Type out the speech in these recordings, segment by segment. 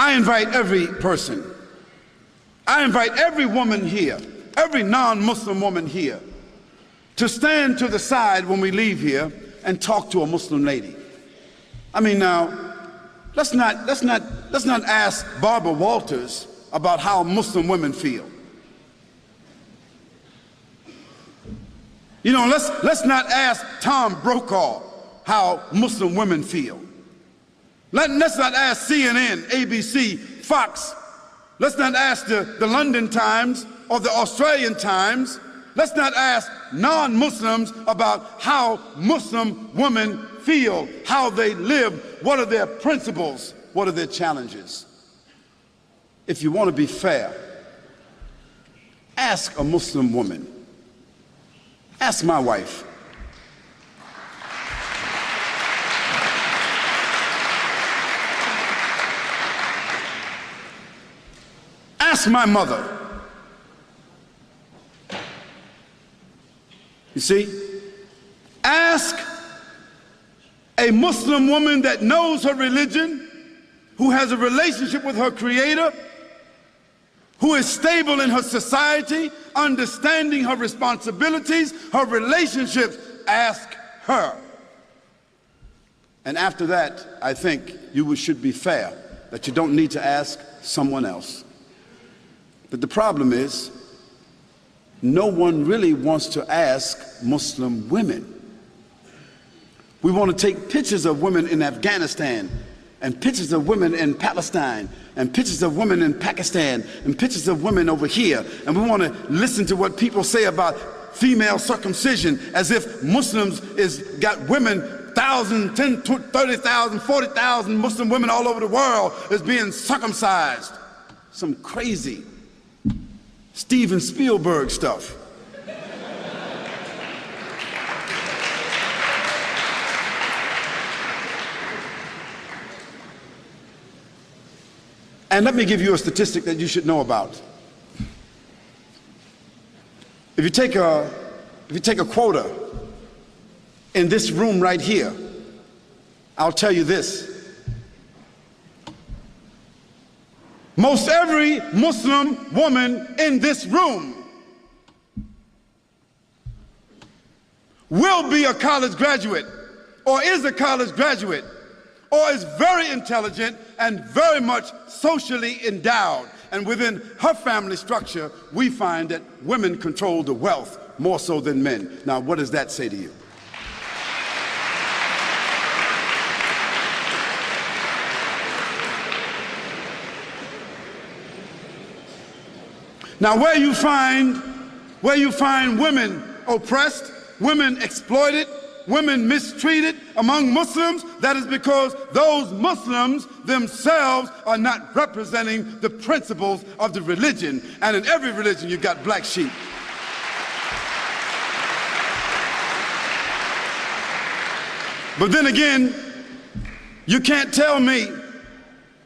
I invite every person, I invite every woman here, every non-Muslim woman here, to stand to the side when we leave here and talk to a Muslim lady. I mean, now, let's not ask Barbara Walters about how Muslim women feel. You know, let's not ask Tom Brokaw how Muslim women feel. Let's not ask CNN, ABC, Fox. Let's not ask the London Times or the Australian Times. Let's not ask non-Muslims about how Muslim women feel, how they live, what are their principles, what are their challenges. If you want to be fair, ask a Muslim woman. Ask my wife. Ask my mother. You see? Ask a Muslim woman that knows her religion, who has a relationship with her Creator, who is stable in her society, understanding her responsibilities, her relationships. Ask her. And after that, I think you should be fair, that you don't need to ask someone else. But the problem is, no one really wants to ask Muslim women. We want to take pictures of women in Afghanistan, and pictures of women in Palestine, and pictures of women in Pakistan, and pictures of women over here. And we want to listen to what people say about female circumcision, as if Muslims got women, 1,000, 10, 30,000, 40,000 Muslim women all over the world is being circumcised. Some crazy Steven Spielberg stuff. And let me give you a statistic that you should know about. If you take a quota in this room right here, I'll tell you this. Most every Muslim woman in this room will be a college graduate, or is a college graduate, or is very intelligent and very much socially endowed. And within her family structure, we find that women control the wealth more so than men. Now, what does that say to you? Now, where you find women oppressed, women exploited, women mistreated among Muslims, that is because those Muslims themselves are not representing the principles of the religion. And in every religion, you've got black sheep. But then again, you can't tell me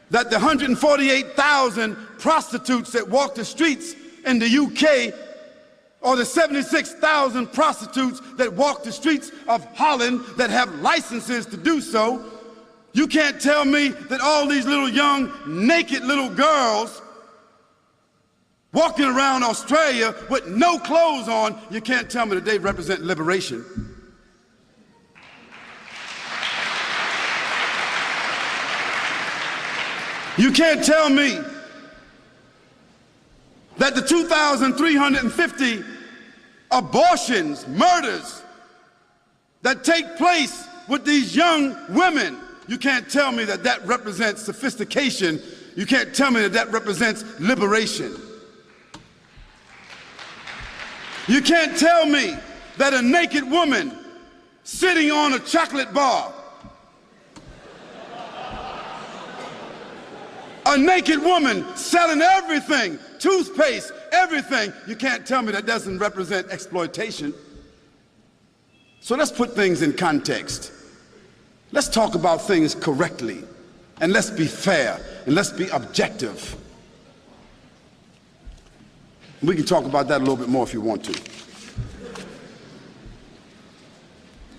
that the 148,000 prostitutes that walk the streets in the UK, or the 76,000 prostitutes that walk the streets of Holland that have licenses to do so, you can't tell me that all these little young, naked little girls walking around Australia with no clothes on, you can't tell me that they represent liberation. You can't tell me that the 2,350 abortions, murders that take place with these young women, you can't tell me that that represents sophistication. You can't tell me that that represents liberation. You can't tell me that a naked woman sitting on a chocolate bar, a naked woman selling everything, toothpaste, everything, you can't tell me that doesn't represent exploitation. So let's put things in context. Let's talk about things correctly, and let's be fair, and let's be objective. We can talk about that a little bit more if you want to.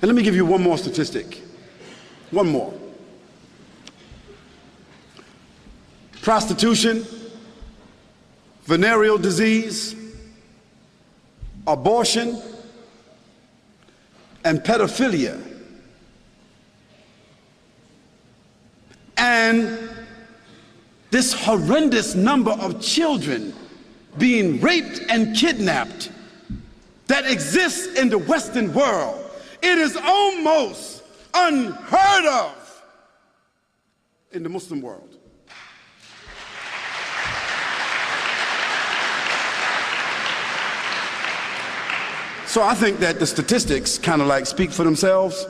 And let me give you one more statistic. One more. prostitution, venereal disease, abortion, and pedophilia. And this horrendous number of children being raped and kidnapped that exists in the Western world. It is almost unheard of in the Muslim world. So I think that the statistics kind of like speak for themselves.